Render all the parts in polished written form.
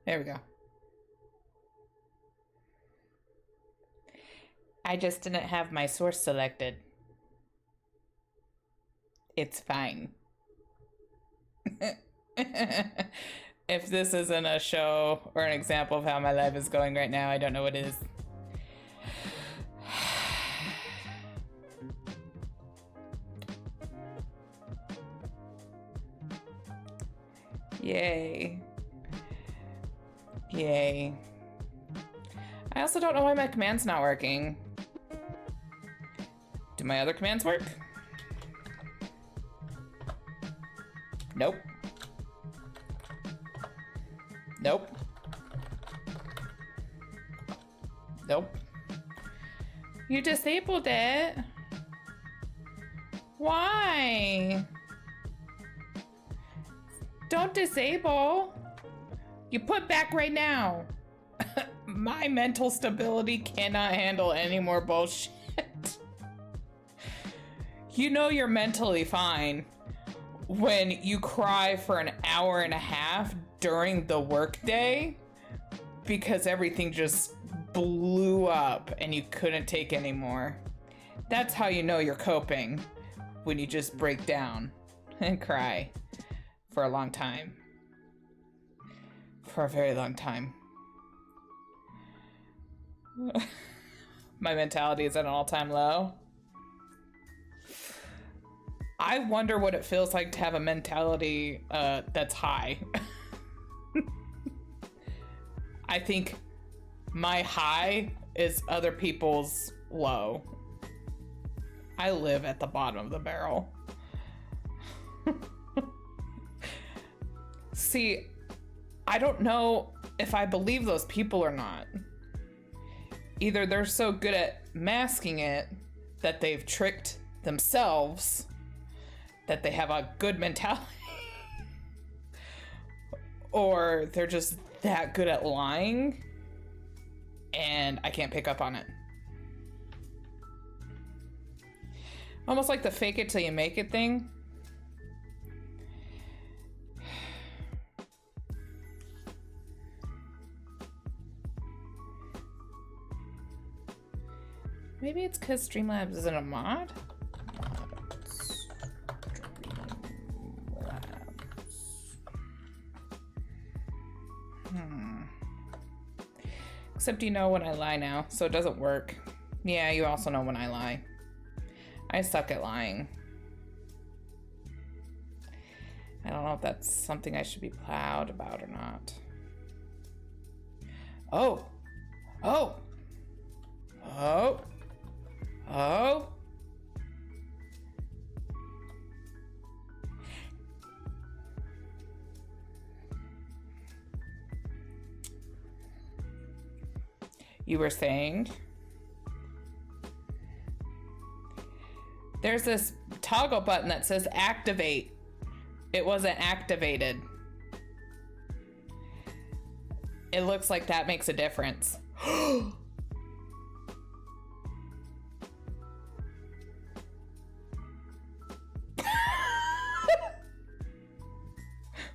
There we go. I just didn't have my source selected. It's fine. If this isn't a show or an example of how my life is going right now, I don't know what is. Yay. Yay. I also don't know why my command's not working. Do my other commands work? Nope. Nope. Nope. You disabled it. Why? Don't disable. You put back right now. My mental stability cannot handle any more bullshit. You know you're mentally fine when you cry for an hour and a half during the workday because everything just blew up and you couldn't take anymore. That's how you know you're coping, when you just break down and cry for a long time. For a very long time. My mentality is at an all-time low. I wonder what it feels like to have a mentality that's high. I think my high is other people's low. I live at the bottom of the barrel. See, I don't know if I believe those people or not. Either they're so good at masking it that they've tricked themselves that they have a good mentality, or they're just that good at lying and I can't pick up on it. Almost like the fake it till you make it thing. Maybe it's because Streamlabs isn't a mod? Except you know when I lie now, so it doesn't work. Yeah, you also know when I lie. I suck at lying. I don't know if that's something I should be proud about or not. Oh! Oh! Oh! Oh! You were saying? There's this toggle button that says activate. It wasn't activated. It looks like that makes a difference.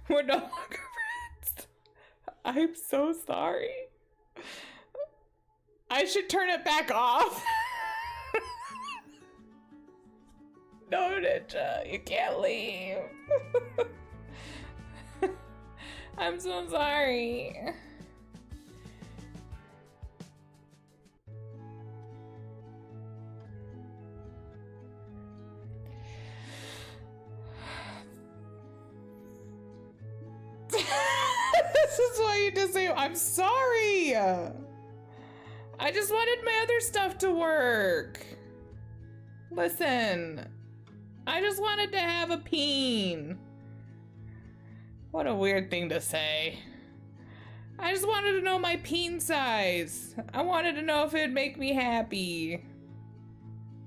We're no longer friends. I'm so sorry. I should turn it back off. No, Ninja, you can't leave. I'm so sorry. This is why you disable. I'm sorry. I just wanted my other stuff to work. Listen, I just wanted to have a peen. What a weird thing to say. I just wanted to know my peen size. I wanted to know if it'd make me happy.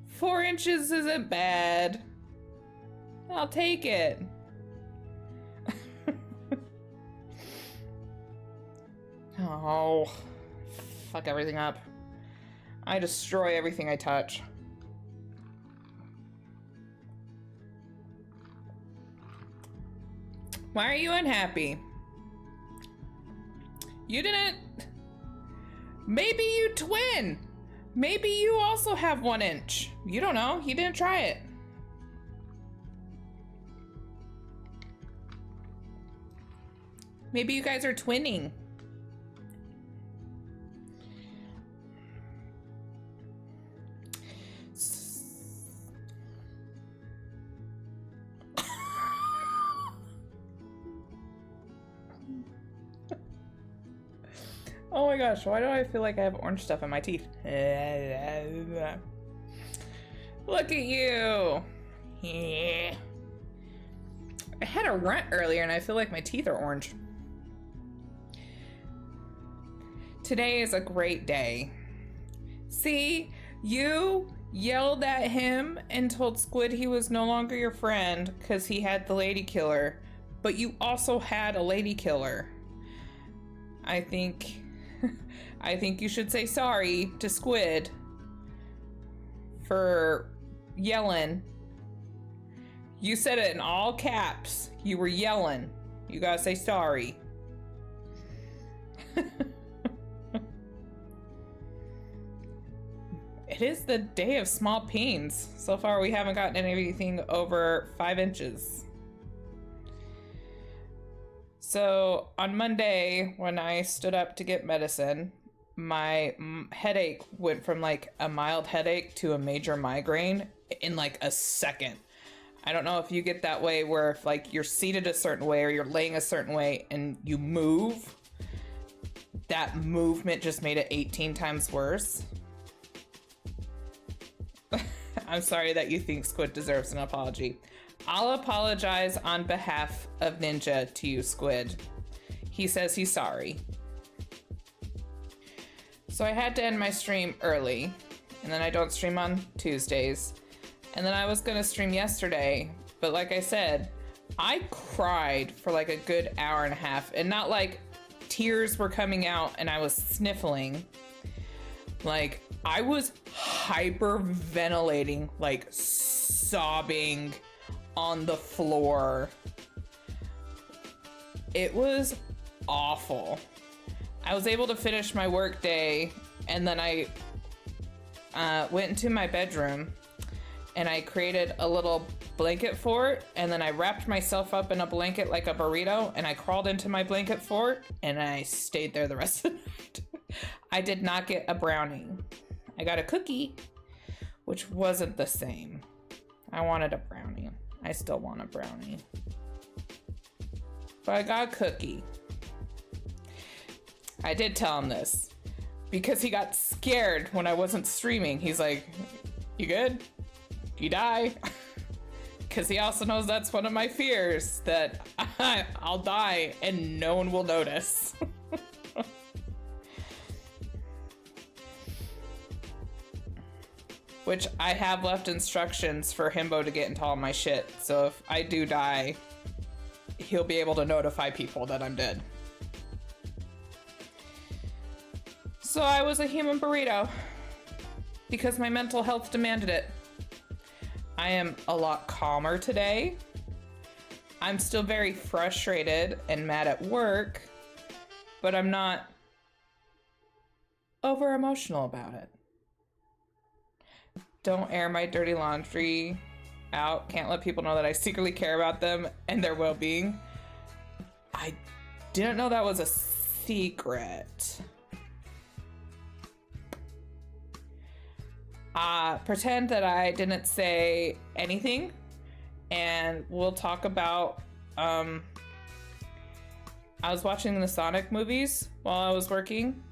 4 inches isn't bad. I'll take it. Oh, fuck everything up. I destroy everything I touch. Why are you unhappy? You didn't. Maybe you twin. Maybe you also have 1 inch. You don't know. He didn't try it. Maybe you guys are twinning. Oh my gosh, why do I feel like I have orange stuff in my teeth? Look at you. Yeah. I had a rant earlier and I feel like my teeth are orange. Today is a great day. See, you yelled at him and told Squid he was no longer your friend because he had the lady killer, but you also had a lady killer. I think you should say sorry to Squid for yelling. You said it in all caps. You were yelling. You gotta say sorry. It is the day of small peens. So far we haven't gotten anything over 5 inches. So on Monday, when I stood up to get medicine, my headache went from like a mild headache to a major migraine in like a second. I don't know if you get that way where if like you're seated a certain way or you're laying a certain way and you move, that movement just made it 18 times worse. I'm sorry that you think Squid deserves an apology. I'll apologize on behalf of Ninja to you, Squid. He says he's sorry. So I had to end my stream early, and then I don't stream on Tuesdays. And then I was gonna stream yesterday, but like I said, I cried for like a good hour and a half, and not like tears were coming out and I was sniffling. Like I was hyperventilating, like sobbing on the floor. It was awful. I was able to finish my work day, and then I went into my bedroom and I created a little blanket fort, and then I wrapped myself up in a blanket like a burrito, and I crawled into my blanket fort and I stayed there the rest of the night. I did not get a brownie. I got a cookie, which wasn't the same. I wanted a brownie. I still want a brownie. But I got a cookie. I did tell him this because he got scared when I wasn't streaming. He's like, you good? You die? Because he also knows that's one of my fears, that I'll die and no one will notice. Which I have left instructions for Himbo to get into all my shit. So if I do die, he'll be able to notify people that I'm dead. So I was a human burrito because my mental health demanded it. I am a lot calmer today. I'm still very frustrated and mad at work, but I'm not over emotional about it. Don't air my dirty laundry out. Can't let people know that I secretly care about them and their well-being. I didn't know that was a secret. Pretend that I didn't say anything, and we'll talk about, I was watching the Sonic movies while I was working,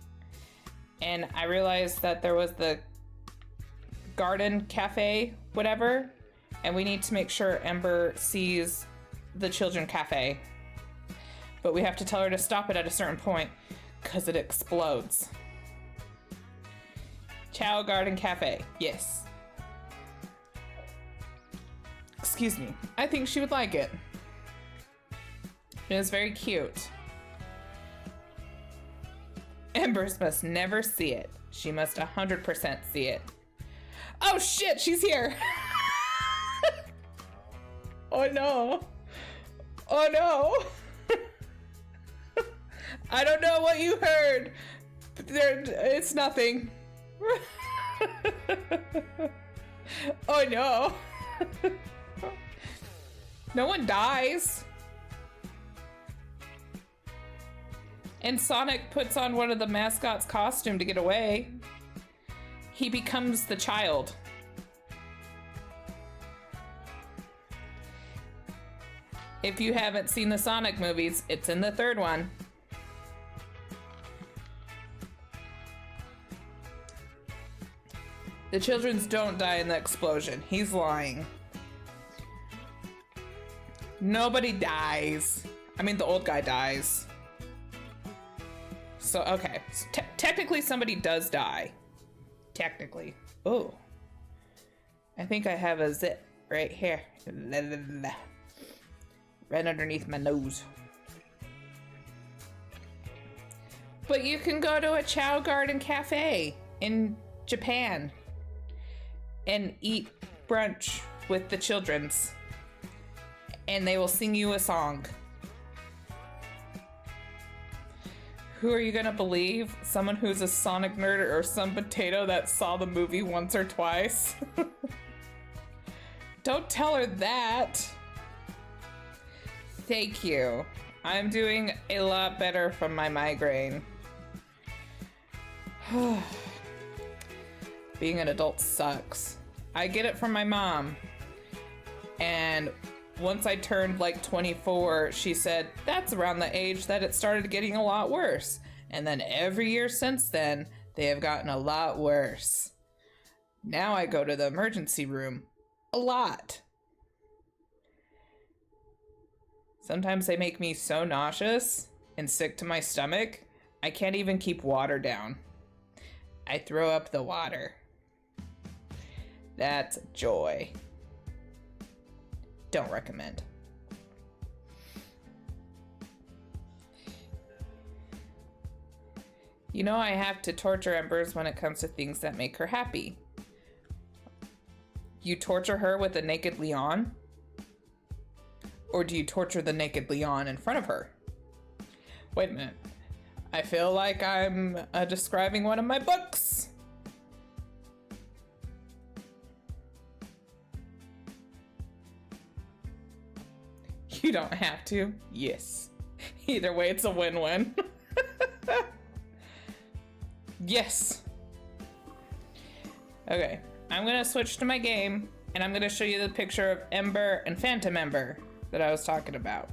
and I realized that there was the garden cafe, whatever, and we need to make sure Ember sees the children cafe. But we have to tell her to stop it at a certain point because it explodes. Ciao Garden Cafe, yes. Excuse me. I think she would like it. It is very cute. Embers must never see it. She must 100% see it. Oh shit, she's here. Oh no. Oh no. I don't know what you heard. It's nothing. Oh no. No one dies. And Sonic puts on one of the mascot's costume to get away. He becomes the child. If you haven't seen the Sonic movies, it's in the third one. The children's don't die in the explosion. He's lying. Nobody dies. I mean, the old guy dies. So, okay. So technically, somebody does die. Technically. Oh. I think I have a zip right here. Right underneath my nose. But you can go to a Chow Garden cafe in Japan and eat brunch with the children's. And they will sing you a song. Who are you gonna believe? Someone who's a Sonic nerd or some potato that saw the movie once or twice? Don't tell her that. Thank you. I'm doing a lot better from my migraine. Being an adult sucks. I get it from my mom. And once I turned like 24, she said, that's around the age that it started getting a lot worse. And then every year since then, they have gotten a lot worse. Now I go to the emergency room a lot. Sometimes they make me so nauseous and sick to my stomach, I can't even keep water down. I throw up the water. That's joy. Don't recommend. You know, I have to torture Embers when it comes to things that make her happy. You torture her with a naked Leon? Or do you torture the naked Leon in front of her? Wait a minute. I feel like I'm describing one of my books. You don't have to. Yes. Either way, it's a win-win. Yes. Okay. I'm gonna switch to my game, and I'm gonna show you the picture of Ember and Phantom Ember that I was talking about.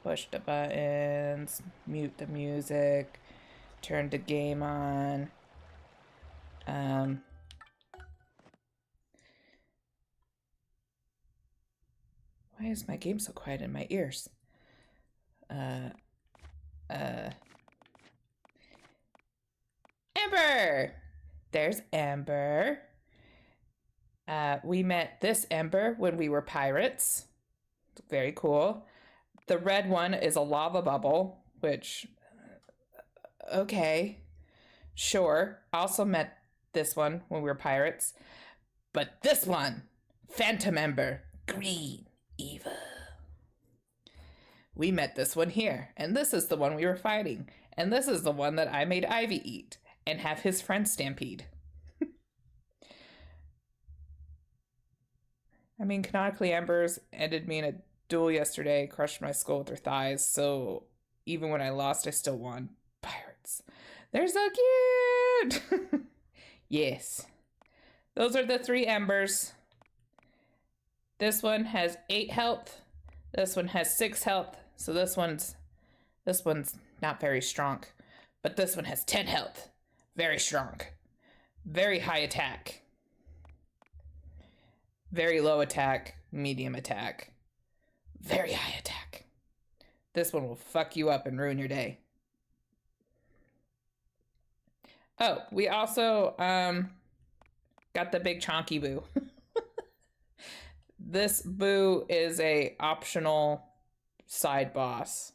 Push the buttons, mute the music, turn the game on. Why is my game so quiet in my ears? Ember! There's Ember. We met this Ember when we were pirates. Very cool. The red one is a lava bubble, which, okay, sure. Also met this one when we were pirates. But this one, Phantom Ember, green, evil. We met this one here, and this is the one we were fighting. And this is the one that I made Ivy eat and have his friend stampede. I mean, canonically, Embers ended me in a duel yesterday, crushed my skull with her thighs, so even when I lost, I still won. Pirates. They're so cute! Yes. Those are the 3 Embers. This one has 8 health. This one has 6 health. So this one's not very strong. But this one has 10 health. Very strong. Very high attack. Very low attack. Medium attack. Very high attack. This one will fuck you up and ruin your day. Oh, we also got the big chonky boo. This boo is a optional side boss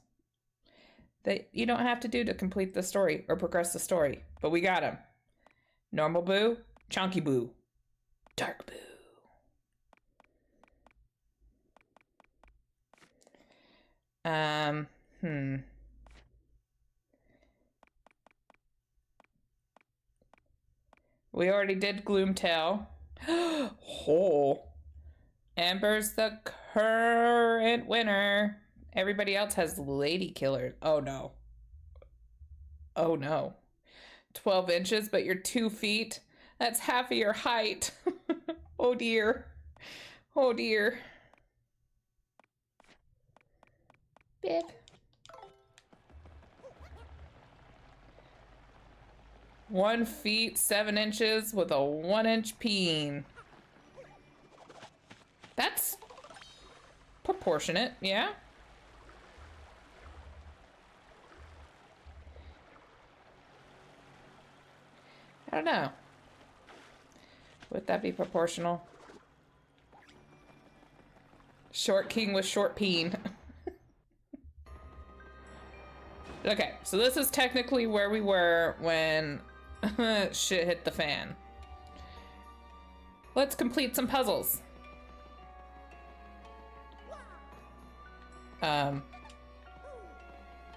that you don't have to do to complete the story or progress the story, but we got him. Normal boo, chonky boo, dark boo. Hmm. We already did Gloomtail. Oh. Amber's the current winner. Everybody else has Lady Killer. Oh no. Oh no. 12 inches, but you're 2 feet. That's half of your height. Oh dear. Oh dear. Bip. One feet, 7 inches with a 1-inch peen. That's proportionate, yeah? I don't know. Would that be proportional? Short king with short peen. Okay, so this is technically where we were when shit hit the fan. Let's complete some puzzles.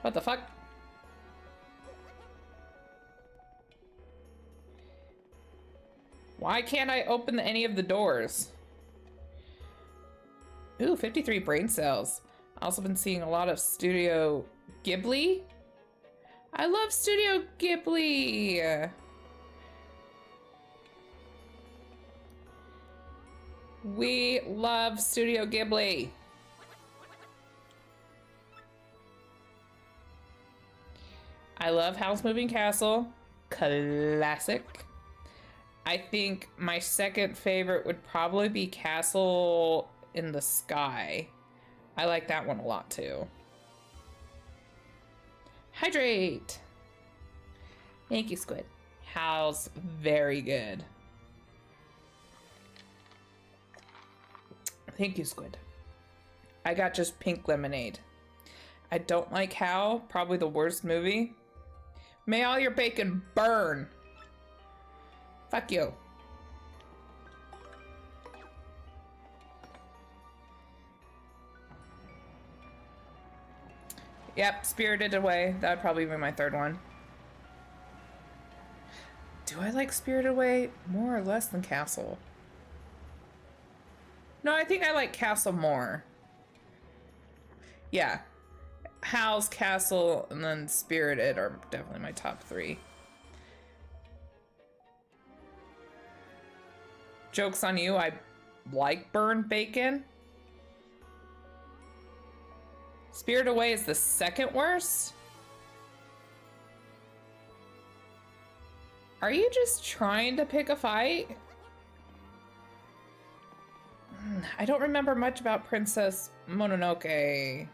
What the fuck? Why can't I open any of the doors? Ooh, 53 brain cells. I've also been seeing a lot of Studio Ghibli. I love Studio Ghibli. We love Studio Ghibli. I love House Moving Castle. Classic. I think my second favorite would probably be Castle in the Sky. I like that one a lot too. Hydrate. Thank you, Squid. How's very good. Thank you, Squid. I got just pink lemonade. I don't like How. Probably the worst movie. May all your bacon burn. Fuck you. Yep, Spirited Away. That would probably be my third one. Do I like Spirited Away more or less than Castle? No, I think I like Castle more. Yeah. Howl's, Castle, and then Spirited are definitely my top 3. Joke's on you, I like burned bacon. Spirited Away is the second worst? Are you just trying to pick a fight? I don't remember much about Princess Mononoke,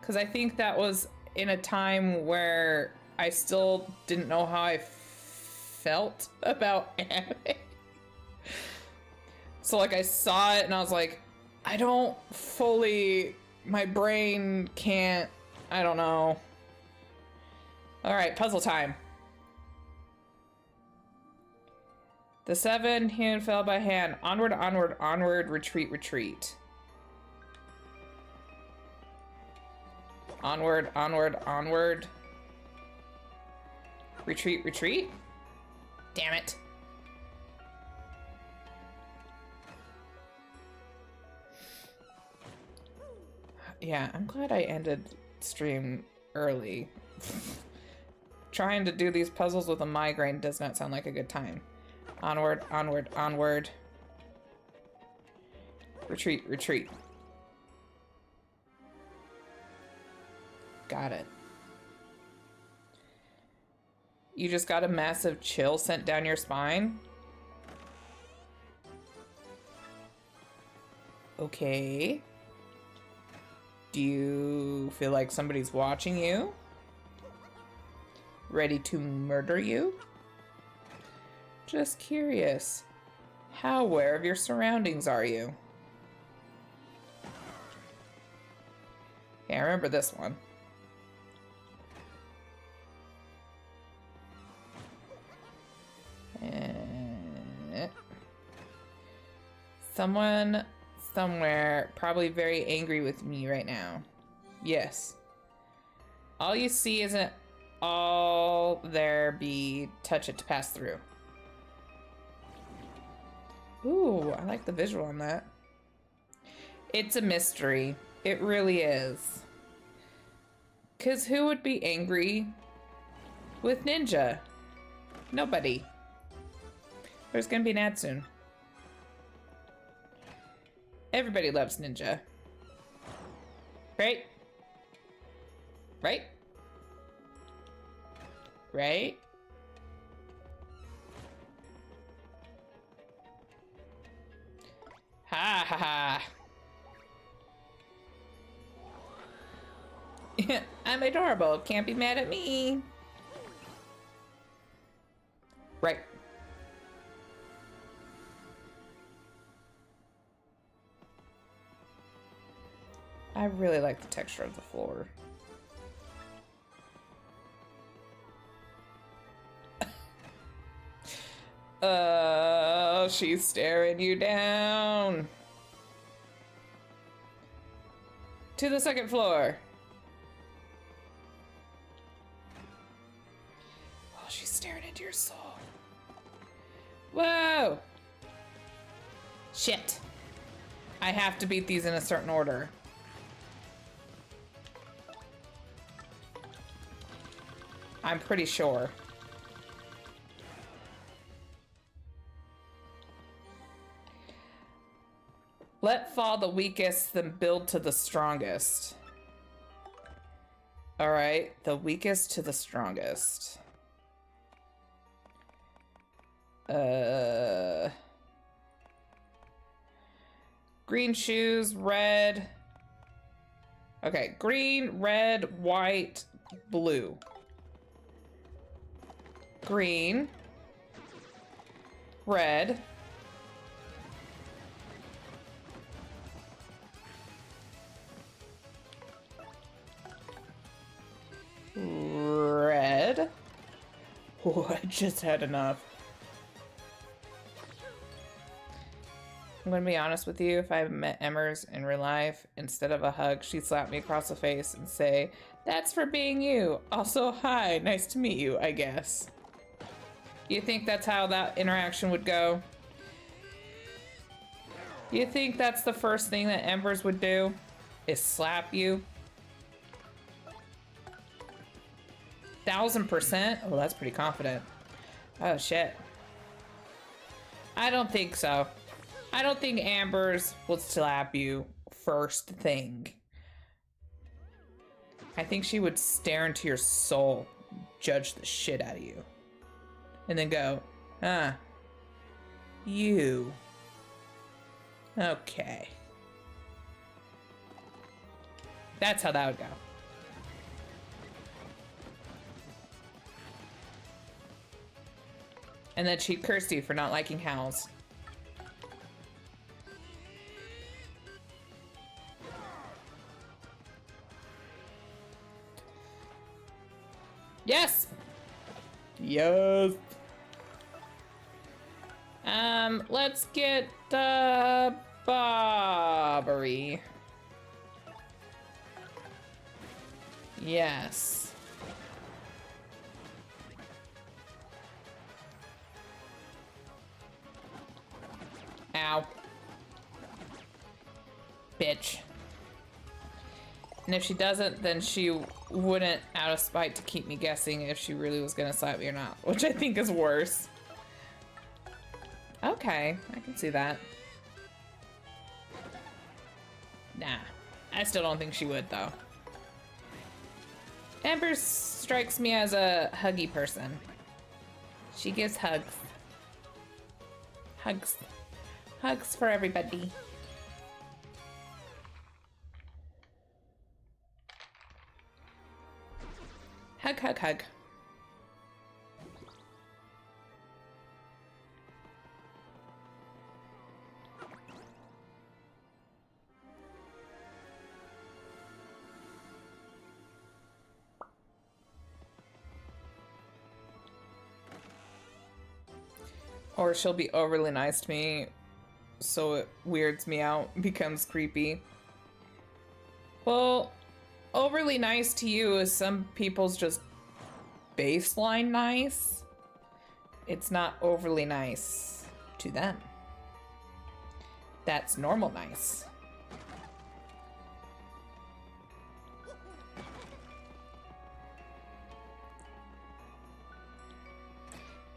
because I think that was in a time where I still didn't know how I felt about anime. So like I saw it and I was like, I don't fully, my brain can't, I don't know. All right, puzzle time. The 7 hand fell by hand. Onward, onward, onward, retreat, retreat. Onward, onward, onward. Retreat, retreat. Damn it. Yeah, I'm glad I ended stream early. Trying to do these puzzles with a migraine does not sound like a good time. Onward, onward, onward. Retreat, retreat. Got it. You just got a massive chill sent down your spine? Okay. Do you feel like somebody's watching you? Ready to murder you? Just curious. How aware of your surroundings are you? Yeah, I remember this one. Someone somewhere probably very angry with me right now. Yes. All you see isn't all there be. Touch it to pass through. Ooh, I like the visual on that. It's a mystery. It really is. Because who would be angry with Ninja? Nobody. There's gonna be an ad soon. Everybody loves Ninja. Right? Right? Right? Ha ha ha. I'm adorable. Can't be mad at me. Right. I really like the texture of the floor. Oh, she's staring you down. To the second floor. Oh, she's staring into your soul. Whoa! Shit. I have to beat these in a certain order. I'm pretty sure. Let fall the weakest, then build to the strongest. All right, the weakest to the strongest. Green shoes, red. Okay, green, red, white, blue. Green, red, red. Oh, I just had enough. I'm gonna be honest with you, if I met Emmers in real life, instead of a hug, she'd slap me across the face and say, "That's for being you. Also, hi, nice to meet you, I guess." You think that's how that interaction would go? You think that's the first thing that Embers would do? Is slap you? 1000%? Oh, that's pretty confident. Oh, shit. I don't think so. I don't think Ambers will slap you first thing. I think she would stare into your soul, judge the shit out of you, and then go, you. Okay. That's how that would go. And then she'd curse you for not liking Howls. Yes! Yes! Let's get the Bobbery. Yes. Ow. Bitch. And if she doesn't, then she wouldn't, out of spite, to keep me guessing if she really was gonna slap me or not, which I think is worse. Okay, I can see that. Nah, I still don't think she would, though. Amber strikes me as a huggy person. She gives hugs. Hugs. Hugs for everybody. Hug, hug, hug. Or she'll be overly nice to me, so it weirds me out, becomes creepy. Well, overly nice to you is some people's just baseline nice. It's not overly nice to them. That's normal nice.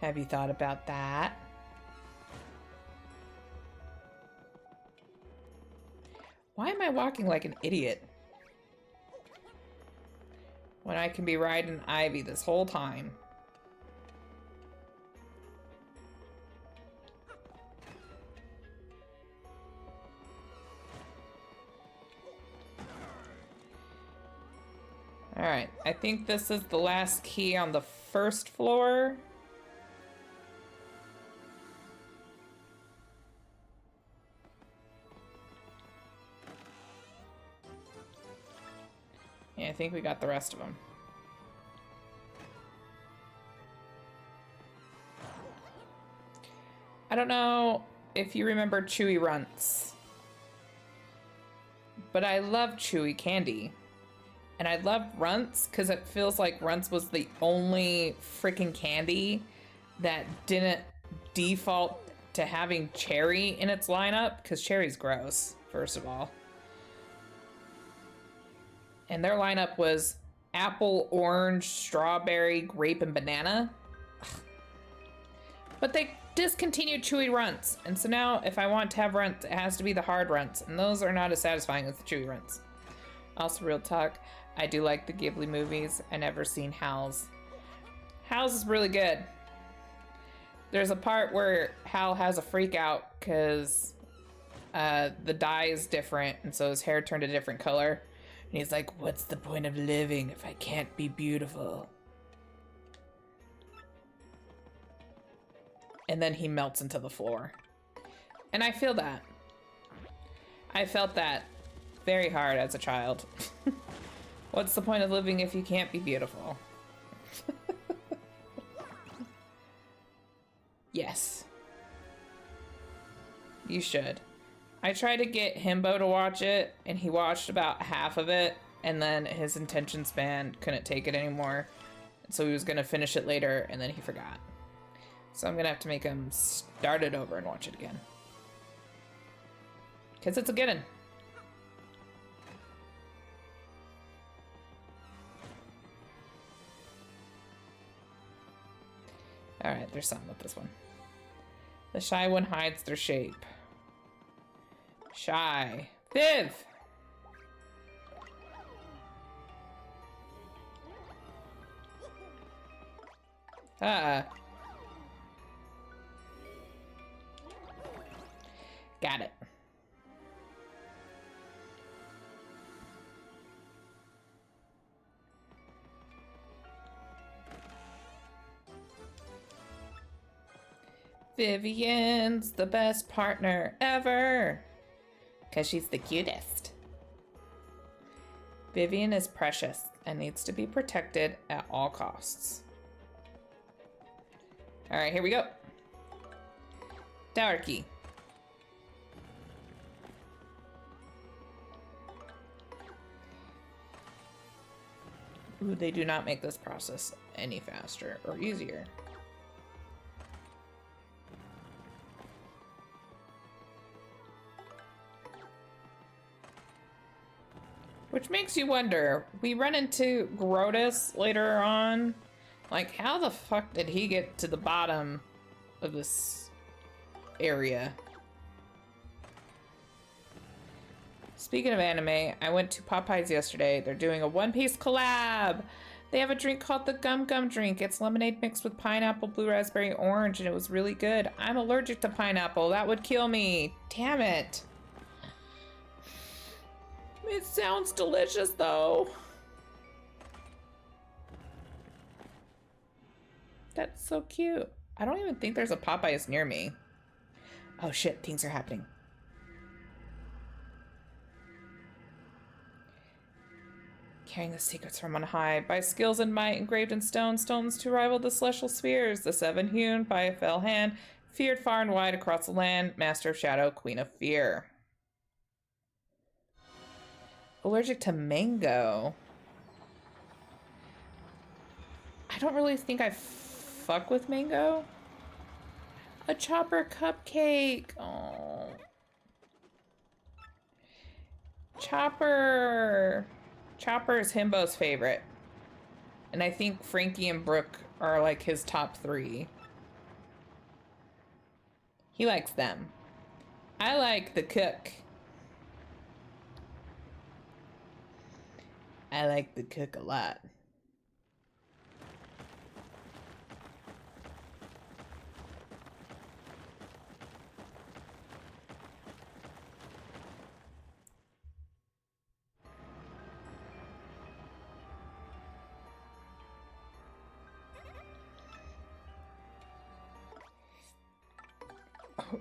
Have you thought about that? Why am I walking like an idiot? When I can be riding Ivy this whole time. Alright, I think this is the last key on the first floor. Yeah, I think we got the rest of them. I don't know if you remember Chewy Runts, but I love Chewy candy. And I love Runts because it feels like Runts was the only freaking candy that didn't default to having cherry in its lineup, because cherry's gross, first of all. And their lineup was apple, orange, strawberry, grape, and banana. But they discontinued Chewy Runts. And so now if I want to have Runts, it has to be the hard Runts. And those are not as satisfying as the Chewy Runts. Also, real talk, I do like the Ghibli movies. I never seen Hal's. Hal's is really good. There's a part where Hal has a freak out because the dye is different, and so his hair turned a different color. And he's like, what's the point of living if I can't be beautiful? And then he melts into the floor. And I feel that. I felt that very hard as a child. What's the point of living if you can't be beautiful? Yes. You should. I tried to get Himbo to watch it, and he watched about half of it, and then his attention span couldn't take it anymore. So he was going to finish it later, and then he forgot. So I'm going to have to make him start it over and watch it again. Because it's a good one. Alright, there's something with this one. The shy one hides their shape. Shy. Viv! Got it. Vivian's the best partner ever. Because she's the cutest. Vivian is precious and needs to be protected at all costs. Alright, here we go. Tower key. Ooh, they do not make this process any faster or easier. Which makes you wonder, we run into Grotus later on. Like, how the fuck did he get to the bottom of this area? Speaking of anime, I went to Popeyes yesterday. They're doing a One Piece collab. They have a drink called the Gum Gum drink. It's lemonade mixed with pineapple, blue raspberry, orange, and it was really good. I'm allergic to pineapple. That would kill me. Damn it. It sounds delicious, though. That's so cute. I don't even think there's a Popeyes near me. Oh shit, things are happening. Carrying the secrets from on high. By skills and might engraved in stone, stones to rival the celestial spheres. The seven hewn by a fell hand. Feared far and wide across the land. Master of shadow, queen of fear. Allergic to mango. I don't really think I fuck with mango. A Chopper cupcake. Oh. Chopper. Chopper is Himbo's favorite. And I think Frankie and Brooke are like his top 3. He likes them. I like the cook. I like the cook a lot.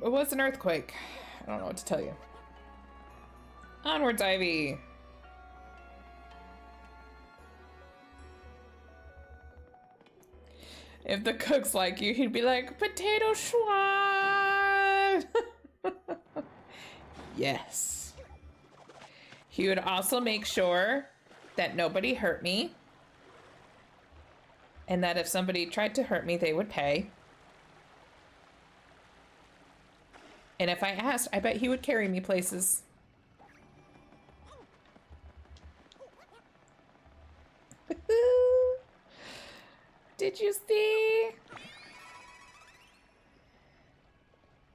It was an earthquake. I don't know what to tell you. Onwards, Ivy. If the cook's like you, he'd be like, potato schwa. Yes. He would also make sure that nobody hurt me. And that if somebody tried to hurt me, they would pay. And if I asked, I bet he would carry me places. Did you see?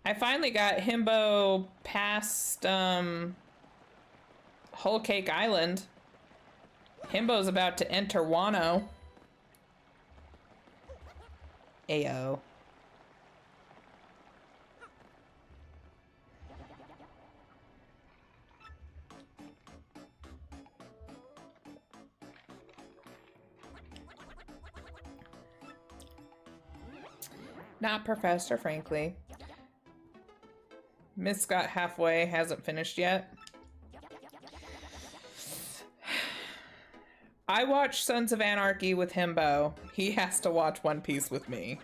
I finally got Himbo past Whole Cake Island. Himbo's about to enter Wano. Ayo. Not Professor, frankly. Miss got halfway, hasn't finished yet. I watch Sons of Anarchy with Himbo. He has to watch One Piece with me.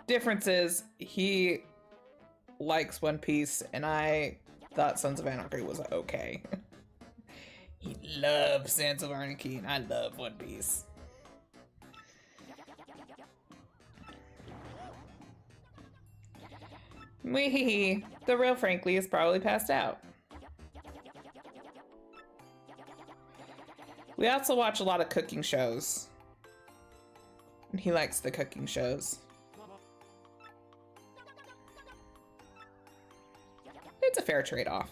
Difference is, he likes One Piece, and I thought Sons of Anarchy was okay. He loves Sons of Anarchy, and I love One Piece. Wee, the real Frankly is probably passed out. We also watch a lot of cooking shows. And he likes the cooking shows. It's a fair trade-off.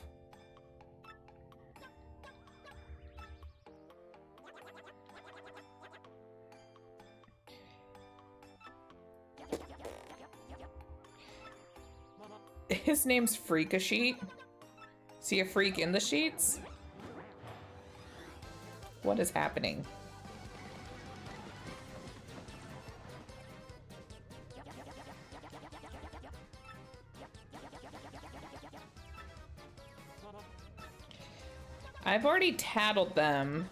His name's Freak-a-Sheet. Is he a freak in the sheets? What is happening? I've already tattled them.